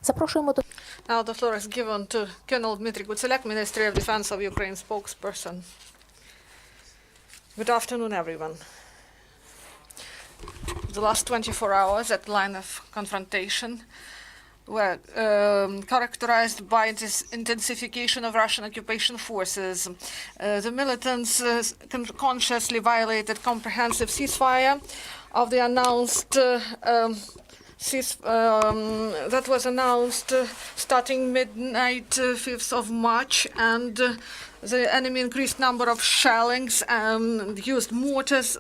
Запрошуємо до Now the floor is given to Colonel Dmytro Hutsulyak, Ministry of Defense of Ukraine spokesperson. Good afternoon, everyone. The last 24 hours at the line of confrontation were characterized by this intensification of Russian occupation forces. The militants consciously violated comprehensive ceasefire of the announced that was announced starting midnight 5th of March, and the enemy increased number of shellings, used mortars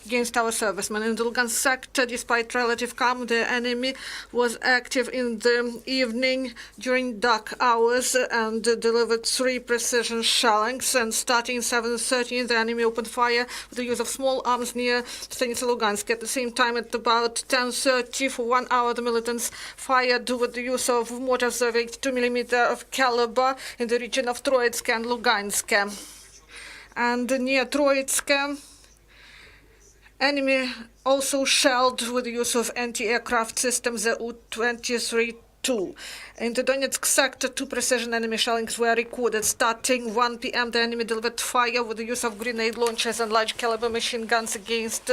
against our servicemen. In the Lugansk sector, despite relative calm, the enemy was active in the evening during dark hours and delivered 3 precision shellings. And starting 7:30, the enemy opened fire with the use of small arms near Stanitsa Lugansk. At the same time, at about 10:30, for 1 hour, the militants fired with the use of mortars of 82mm of caliber in the region of Troitsk and Lugansk. And near Troitsk, enemy also shelled with the use of anti-aircraft systems, the U-23-2. In the Donetsk sector, 2 precision enemy shellings were recorded. Starting 1 p.m., the enemy delivered fire with the use of grenade launchers and large caliber machine guns against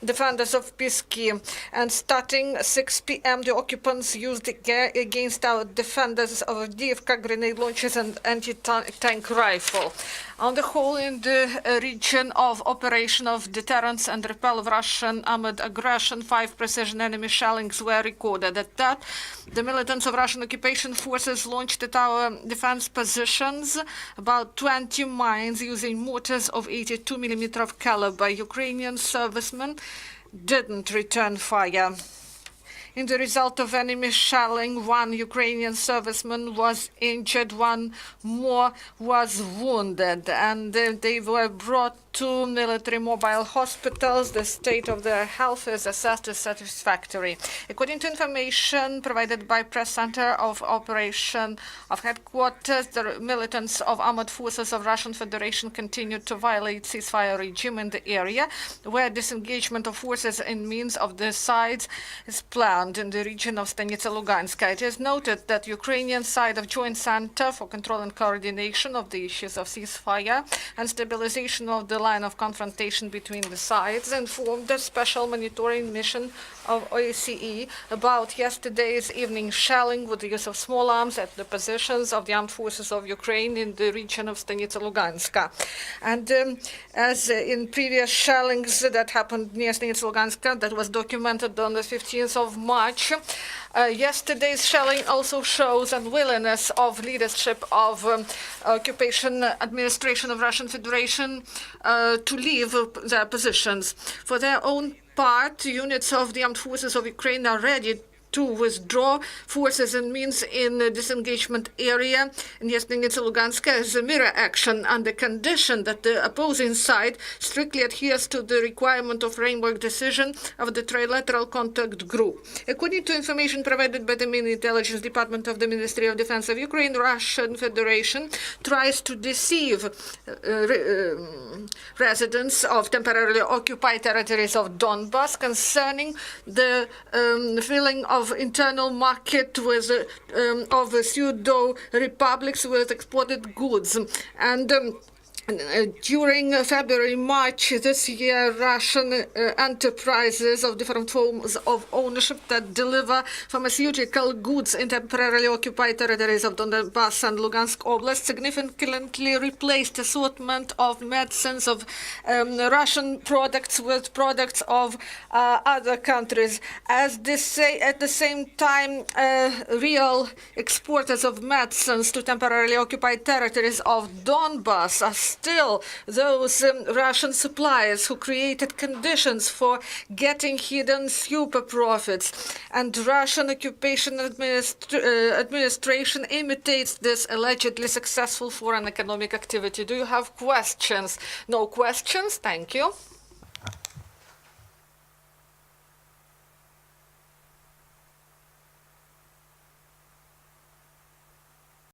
defenders of Pisky. And starting 6 p.m., the occupants used against our defenders of Avdiivka grenade launchers and anti-tank rifle. On the whole, in the region of operation of deterrence and repel of Russian armed aggression, 5 precision enemy shellings were recorded. At that, the militants of Russian occupation forces launched at our defense positions about 20 mines using mortars of 82mm of caliber. Ukrainian servicemen didn't return fire. In the result of enemy shelling, 1 Ukrainian serviceman was injured, 1 more was wounded, and they were brought to military mobile hospitals. The state of their health is assessed as satisfactory. According to information provided by Press Center of Operation of Headquarters, the militants of Armed Forces of Russian Federation continued to violate ceasefire regime in the area, where disengagement of forces in means of the sides is planned in the region of Stanitsa Luganska. It is noted that Ukrainian side of Joint Center for Control and Coordination of the issues of ceasefire and stabilization of the line of confrontation between the sides informed the special monitoring mission of OSCE about yesterday's evening shelling with the use of small arms at the positions of the armed forces of Ukraine in the region of Stanitsa Luganska. And as in previous shellings that happened near Stanitsa Luganska, that was documented on the 15th of March, yesterday's shelling also shows unwillingness of leadership of occupation administration of Russian Federation to leave their positions. For their own part, units of the armed forces of Ukraine are ready to withdraw forces and means in the disengagement area in Stanitsa Luganska as a mirror action under condition that the opposing side strictly adheres to the requirement of framework decision of the Trilateral Contact Group. According to information provided by the main intelligence department of the Ministry of Defense of Ukraine, Russian Federation tries to deceive residents of temporarily occupied territories of Donbas concerning the filling of internal market with of pseudo republics with exported goods. And during February-March this year, Russian enterprises of different forms of ownership that deliver pharmaceutical goods in temporarily occupied territories of Donbass and Lugansk Oblast significantly replaced assortment of medicines of Russian products with products of other countries. As they say, at the same time, real exporters of medicines to temporarily occupied territories of Donbass are still those Russian suppliers who created conditions for getting hidden super profits. And Russian occupation administration imitates this allegedly successful foreign economic activity. Do you have questions? No questions? Thank you.